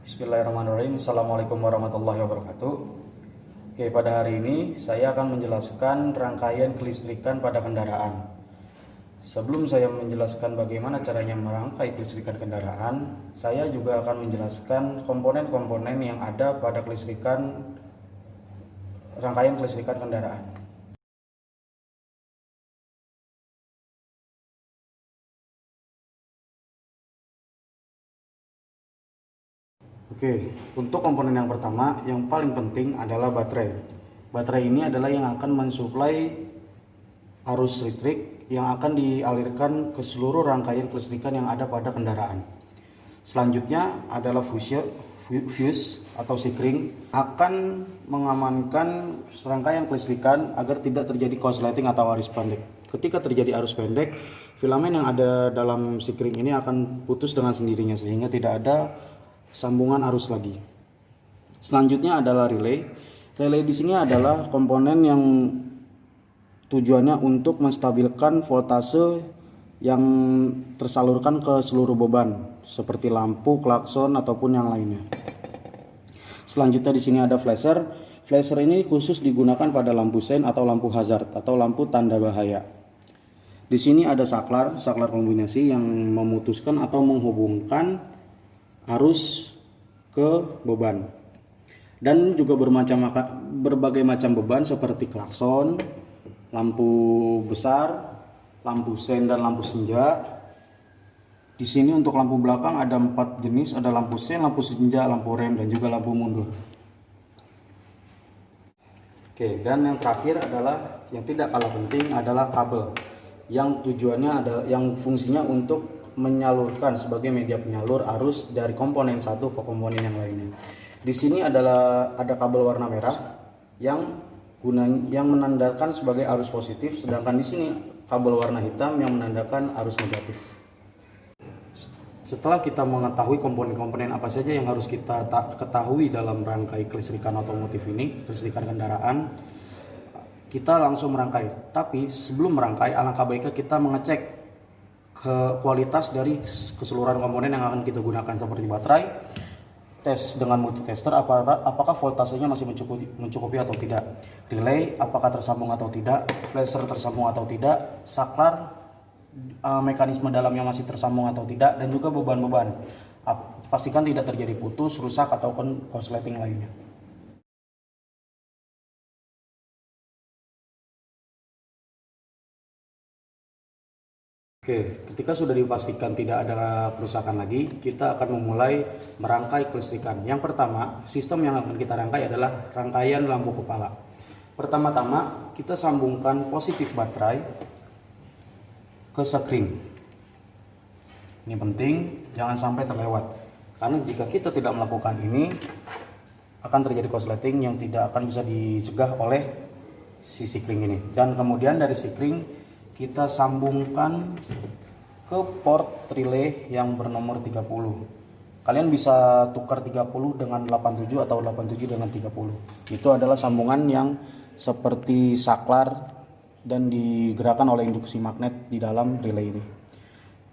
Bismillahirrahmanirrahim. Assalamualaikum warahmatullahi wabarakatuh. Oke, pada hari ini saya akan menjelaskan rangkaian kelistrikan pada kendaraan. Sebelum saya menjelaskan bagaimana caranya merangkai kelistrikan kendaraan, saya juga akan menjelaskan komponen-komponen yang ada pada rangkaian kelistrikan kendaraan. Oke, untuk komponen yang pertama, yang paling penting adalah baterai. Baterai ini adalah yang akan mensuplai arus listrik yang akan dialirkan ke seluruh rangkaian kelistrikan yang ada pada kendaraan. Selanjutnya adalah fuse atau sikring akan mengamankan rangkaian kelistrikan agar tidak terjadi korsleting atau arus pendek. Ketika terjadi arus pendek, filamen yang ada dalam sikring ini akan putus dengan sendirinya sehingga tidak ada sambungan arus lagi. Selanjutnya adalah relay. Relay di sini adalah komponen yang tujuannya untuk menstabilkan voltase yang tersalurkan ke seluruh beban seperti lampu, klakson ataupun yang lainnya. Selanjutnya di sini ada flasher. Flasher ini khusus digunakan pada lampu sein atau lampu hazard atau lampu tanda bahaya. Di sini ada saklar kombinasi yang memutuskan atau menghubungkan arus ke beban, dan juga berbagai macam beban seperti klakson, lampu besar, lampu sein dan lampu senja. Di sini untuk lampu belakang ada 4 jenis, ada lampu sein, lampu senja, lampu rem dan juga lampu mundur. Oke, dan yang terakhir adalah yang tidak kalah penting adalah kabel yang fungsinya untuk menyalurkan sebagai media penyalur arus dari komponen satu ke komponen yang lainnya. Di sini ada kabel warna merah yang menandakan sebagai arus positif, sedangkan di sini kabel warna hitam yang menandakan arus negatif. Setelah kita mengetahui komponen-komponen apa saja yang harus kita ketahui dalam rangkai kelistrikan otomotif ini, kelistrikan kendaraan, kita langsung merangkai. Tapi sebelum merangkai, alangkah baiknya kita mengecek ke kualitas dari keseluruhan komponen yang akan kita gunakan seperti baterai, tes dengan multitester apakah voltasenya masih mencukupi atau tidak, relay apakah tersambung atau tidak, flasher tersambung atau tidak, saklar mekanisme dalamnya masih tersambung atau tidak, dan juga beban-beban. Pastikan tidak terjadi putus, rusak ataupun korsleting lainnya. Oke, ketika sudah dipastikan tidak ada kerusakan lagi, kita akan memulai merangkai kelistrikan. Yang pertama, sistem yang akan kita rangkai adalah rangkaian lampu kepala. Pertama-tama, kita sambungkan positif baterai ke sekring. Ini penting, jangan sampai terlewat. Karena jika kita tidak melakukan ini, akan terjadi korsleting yang tidak akan bisa dicegah oleh si sikring ini. Dan kemudian dari sikring kita sambungkan ke port relay yang bernomor 30. Kalian bisa tukar 30 dengan 87 atau 87 dengan 30. Itu adalah sambungan yang seperti saklar dan digerakkan oleh induksi magnet di dalam relay ini.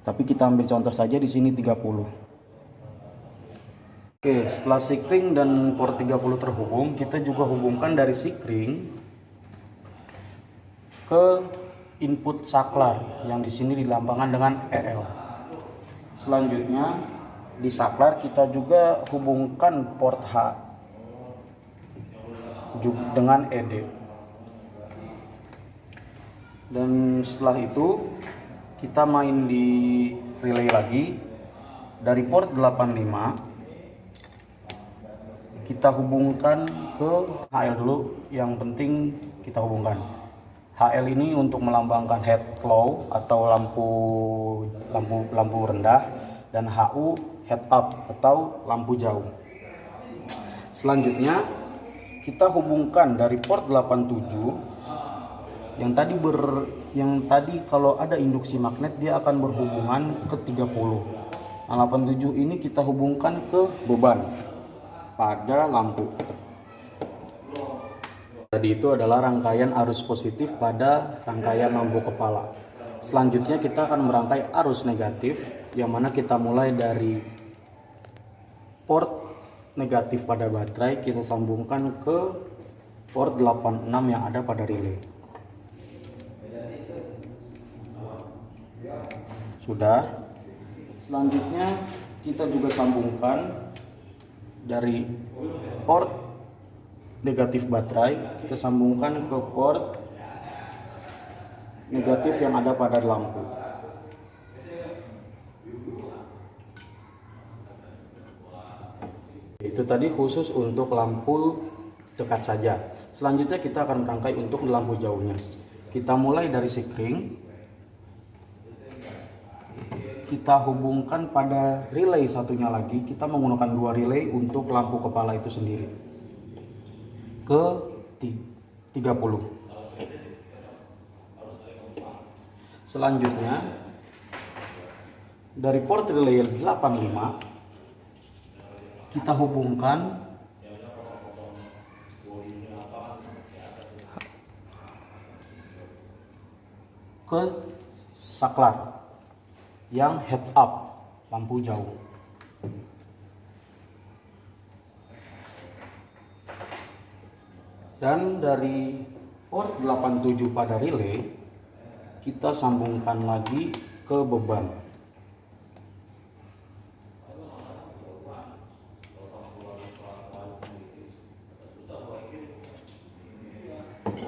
Tapi kita ambil contoh saja di sini 30. Oke, setelah sikring dan port 30 terhubung, kita juga hubungkan dari sikring ke input saklar yang di sini dilambangkan dengan EL. Selanjutnya di saklar kita juga hubungkan port H dengan ED. Dan setelah itu kita main di relay lagi dari port 85 kita hubungkan ke HL dulu, yang penting kita hubungkan. HL ini untuk melambangkan head low atau lampu rendah, dan HU head up atau lampu jauh. Selanjutnya kita hubungkan dari port 87 yang tadi kalau ada induksi magnet dia akan berhubungan ke 30. Nah, 87 ini kita hubungkan ke beban pada lampu. Tadi itu adalah rangkaian arus positif pada rangkaian lampu kepala. Selanjutnya kita akan merangkai arus negatif, yang mana kita mulai dari port negatif pada baterai kita sambungkan ke port 86 yang ada pada relay. Sudah. Selanjutnya kita juga sambungkan dari port negatif baterai, kita sambungkan ke port negatif yang ada pada lampu. Itu tadi khusus untuk lampu dekat saja. Selanjutnya kita akan merangkai untuk lampu jauhnya. Kita mulai dari sikring. Kita hubungkan pada relay satunya lagi. Kita menggunakan 2 relay untuk lampu kepala itu sendiri ke 30. Selanjutnya dari port relay 85 kita hubungkan ke saklar yang heads up, lampu jauh. Dan dari port 87 pada relay kita sambungkan lagi ke beban.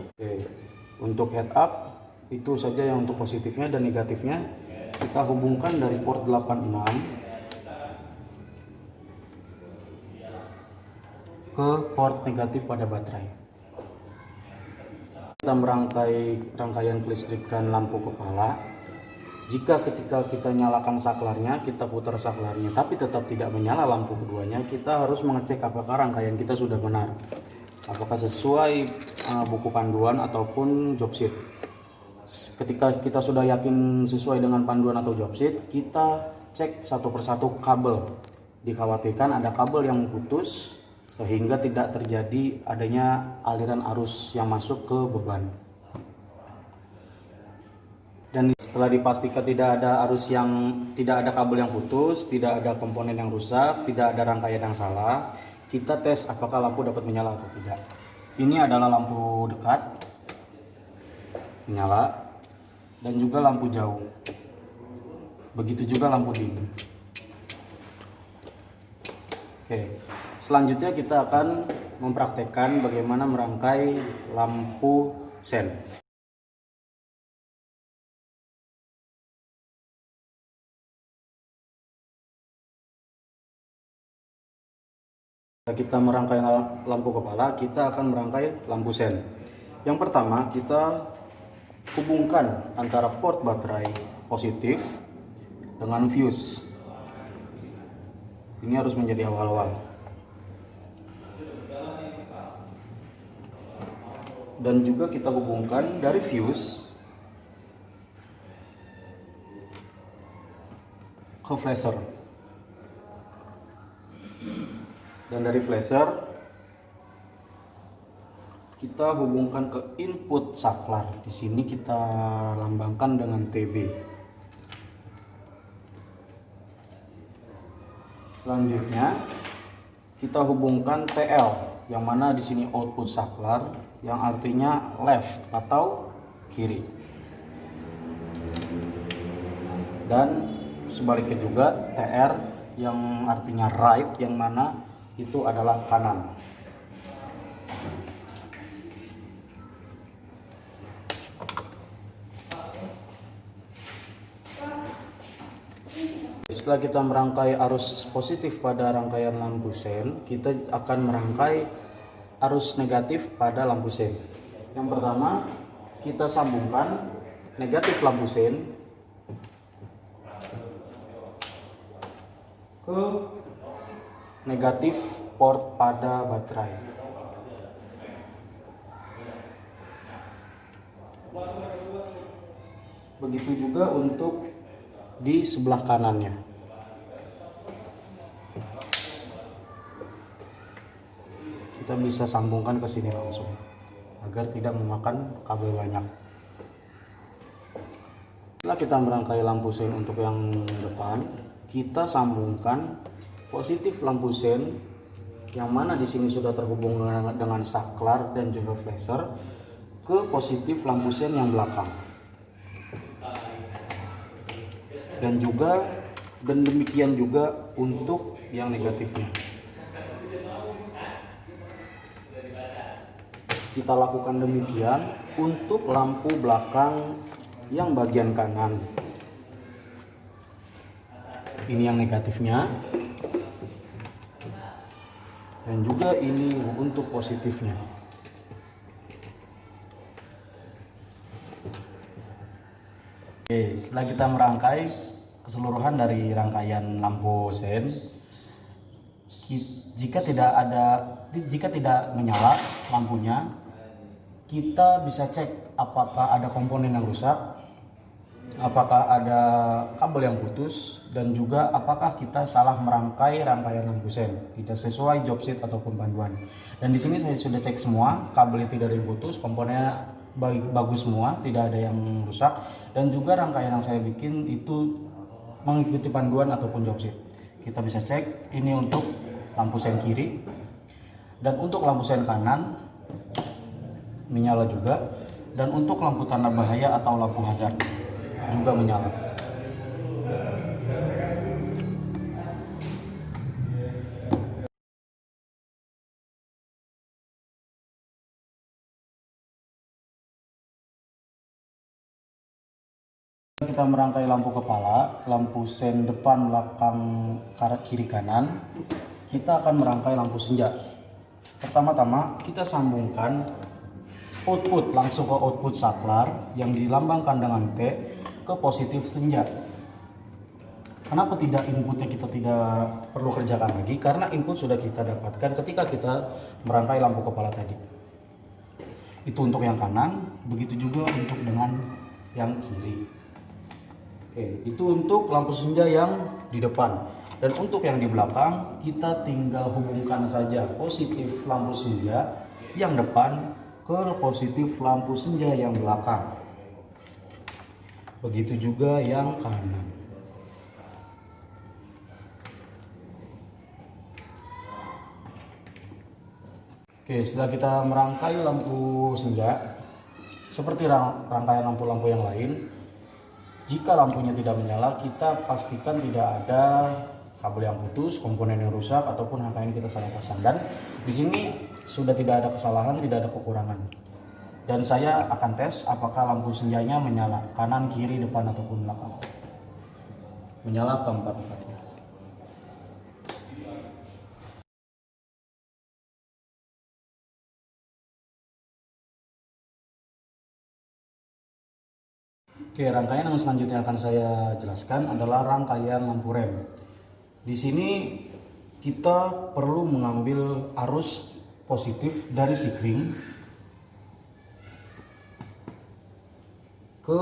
Oke, untuk head up itu saja yang untuk positifnya, dan negatifnya kita hubungkan dari port 86 ke port negatif pada baterai. Kita merangkai rangkaian kelistrikan lampu kepala. Jika ketika kita nyalakan saklarnya, kita putar saklarnya tapi tetap tidak menyala lampu keduanya, kita harus mengecek apakah rangkaian kita sudah benar, apakah sesuai buku panduan ataupun job sheet. Ketika kita sudah yakin sesuai dengan panduan atau job sheet, kita cek satu persatu kabel. Dikhawatirkan ada kabel yang putus sehingga tidak terjadi adanya aliran arus yang masuk ke beban. Dan setelah dipastikan tidak ada kabel yang putus, tidak ada komponen yang rusak, tidak ada rangkaian yang salah, kita tes apakah lampu dapat menyala atau tidak. Ini adalah lampu dekat menyala, dan juga lampu jauh. Begitu juga lampu dim. Oke, selanjutnya kita akan mempraktekkan bagaimana merangkai lampu sen. Kita merangkai lampu kepala, kita akan merangkai lampu sen. Yang pertama, kita hubungkan antara port baterai positif dengan fuse. Ini harus menjadi awal-awal. Dan juga kita hubungkan dari fuse ke flasher. Dan dari flasher kita hubungkan ke input saklar. Di sini kita lambangkan dengan TB. Selanjutnya kita hubungkan TL, yang mana di sini output saklar, yang artinya left atau kiri. Dan sebaliknya juga TR, yang artinya right, yang mana itu adalah kanan. Setelah kita merangkai arus positif pada rangkaian lampu sen, kita akan merangkai arus negatif pada lampu sen. Yang pertama, kita sambungkan negatif lampu sen ke negatif port pada baterai. Begitu juga untuk di sebelah kanannya. Kita bisa sambungkan ke sini langsung agar tidak memakan kabel banyak. Setelah kita merangkai lampu sen untuk yang depan, kita sambungkan positif lampu sen yang mana di sini sudah terhubung dengan saklar dan juga flasher ke positif lampu sen yang belakang. Dan demikian juga untuk yang negatifnya. Kita lakukan demikian untuk lampu belakang yang bagian kanan. Ini yang negatifnya. Dan juga ini untuk positifnya. Oke, setelah kita merangkai keseluruhan dari rangkaian lampu sen, jika tidak menyala lampunya, kita bisa cek apakah ada komponen yang rusak, apakah ada kabel yang putus, dan juga apakah kita salah merangkai rangkaian lampu sen, tidak sesuai job sheet ataupun panduan. Dan di sini saya sudah cek semua, kabelnya tidak ada yang putus, komponennya bagus semua, tidak ada yang rusak, dan juga rangkaian yang saya bikin itu mengikuti panduan ataupun job sheet. Kita bisa cek ini untuk lampu sen kiri, dan untuk lampu sen kanan menyala juga, dan untuk lampu tanda bahaya atau lampu hazard juga menyala. Kita merangkai lampu kepala, lampu sen depan, belakang, kiri, kanan, kita akan merangkai lampu senja. Pertama-tama kita sambungkan output langsung ke output saklar yang dilambangkan dengan T ke positif senja. Kenapa tidak inputnya kita tidak perlu kerjakan lagi? Karena input sudah kita dapatkan ketika kita merangkai lampu kepala tadi. Itu untuk yang kanan, begitu juga untuk dengan yang kiri. Oke, itu untuk lampu senja yang di depan. Dan untuk yang di belakang, kita tinggal hubungkan saja positif lampu senja yang depan ke positif lampu senja yang belakang. Begitu juga yang kanan. Oke, setelah kita merangkai lampu senja seperti rangkaian lampu-lampu yang lain, jika lampunya tidak menyala, kita pastikan tidak ada kabel yang putus, komponen yang rusak, ataupun rangkaian kita salah pasang. Dan di sini sudah tidak ada kesalahan, tidak ada kekurangan. Dan saya akan tes apakah lampu senjanya menyala kanan, kiri, depan, ataupun belakang. Menyala keempat-empatnya. Oke, rangkaian yang selanjutnya akan saya jelaskan adalah rangkaian lampu rem. Di sini kita perlu mengambil arus positif dari sikring ke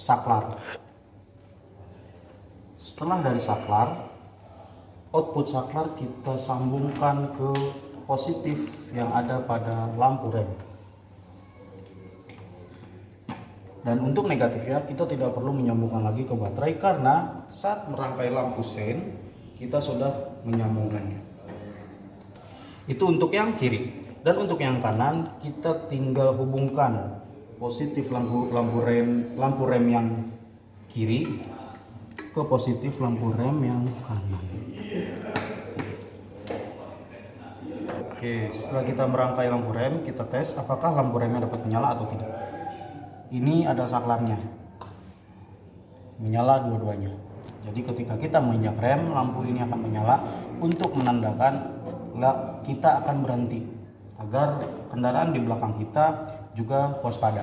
saklar. Setelah dari saklar, output saklar kita sambungkan ke positif yang ada pada lampu rem. Dan untuk negatifnya kita tidak perlu menyambungkan lagi ke baterai karena saat merangkai lampu sen kita sudah menyambungkannya. Itu untuk yang kiri. Dan untuk yang kanan kita tinggal hubungkan positif lampu rem yang kiri ke positif lampu rem yang kanan. Oke, setelah kita merangkai lampu rem, kita tes apakah lampu remnya dapat menyala atau tidak. Ini adalah saklarnya, menyala dua-duanya. Jadi ketika kita menginjak rem, lampu ini akan menyala untuk menandakan kita akan berhenti agar kendaraan di belakang kita juga waspada.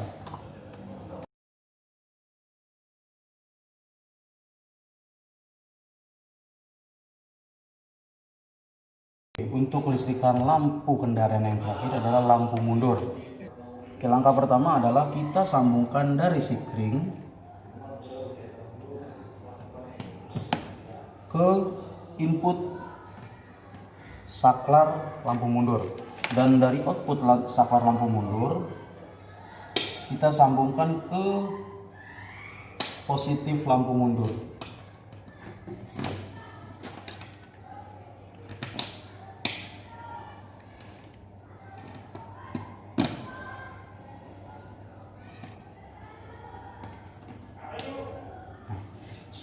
Untuk kelistrikan lampu kendaraan yang terakhir adalah lampu mundur. Oke, langkah pertama adalah kita sambungkan dari sikring ke input saklar lampu mundur, dan dari output saklar lampu mundur kita sambungkan ke positif lampu mundur.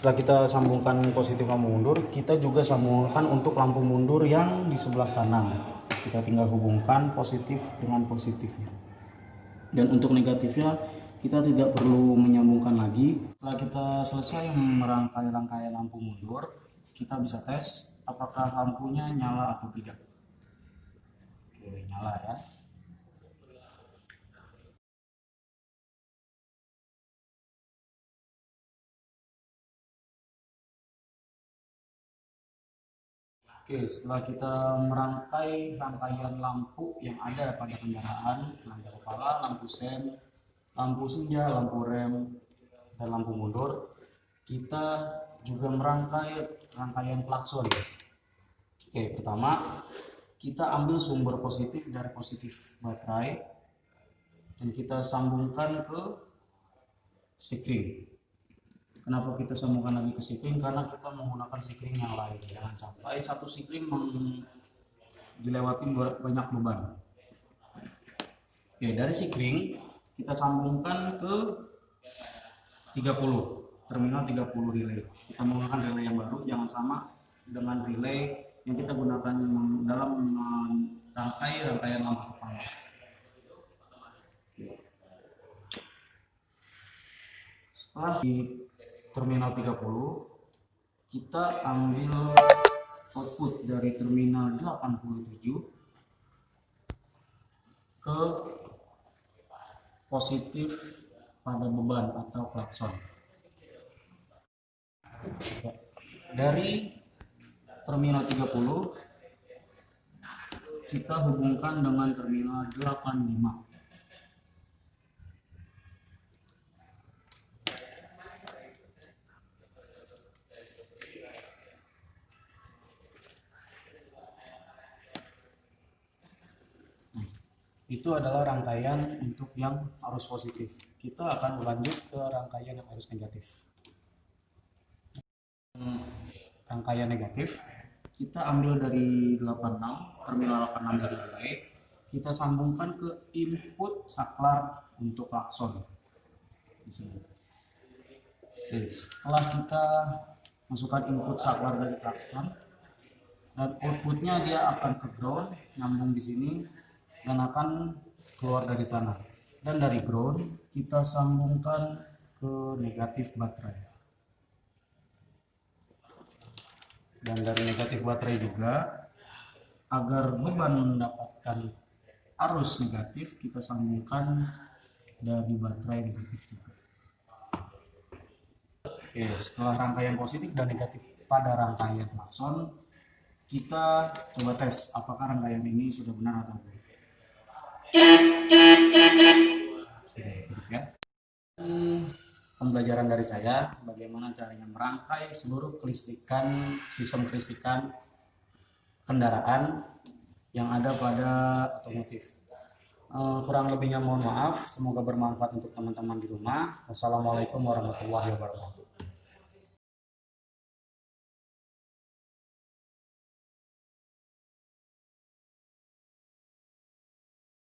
setelah kita sambungkan positif lampu mundur, kita juga sambungkan untuk lampu mundur yang di sebelah kanan. Kita tinggal hubungkan positif dengan positifnya. Dan untuk negatifnya kita tidak perlu menyambungkan lagi. Setelah kita selesai merangkai rangkaian lampu mundur, kita bisa tes apakah lampunya nyala atau tidak. Oke, nyala ya. Oke, setelah kita merangkai rangkaian lampu yang ada pada kendaraan, lampu kepala, lampu sen, lampu senja, lampu rem, dan lampu mundur, kita juga merangkai rangkaian klakson. Oke, pertama kita ambil sumber positif dari positif baterai dan kita sambungkan ke sikring. Kenapa kita sambungkan lagi ke sikring? Karena kita menggunakan sikring yang lain. Jangan sampai satu sikring dilewati banyak beban. Oke, dari sikring kita sambungkan ke 30, terminal 30 relay. Kita menggunakan relay yang baru, jangan sama dengan relay yang kita gunakan dalam rangkaian lampu kepala. Setelah di terminal 30, kita ambil output dari terminal 87 ke positif pada beban atau klakson. Dari terminal 30 kita hubungkan dengan terminal 85. Itu adalah rangkaian untuk yang arus positif. Kita akan berlanjut ke rangkaian yang arus negatif. Rangkaian negatif kita ambil dari 86, terminal 86 dari relay, kita sambungkan ke input saklar untuk klakson di sini. Oke, setelah kita masukkan input saklar dari klakson dan outputnya dia akan ke ground, nyambung di sini dan akan keluar dari sana. Dan dari ground kita sambungkan ke negatif baterai. Dan dari negatif baterai juga, agar beban mendapatkan arus negatif, kita sambungkan dari baterai negatif juga. Oke, setelah rangkaian positif dan negatif pada rangkaian klakson, kita coba tes apakah rangkaian ini sudah benar atau tidak. Sudah cukup ya. Pembelajaran dari saya bagaimana caranya merangkai seluruh kelistrikan, sistem kelistrikan kendaraan yang ada pada otomotif. Kurang lebihnya mohon maaf, semoga bermanfaat untuk teman-teman di rumah. Wassalamualaikum warahmatullahi wabarakatuh.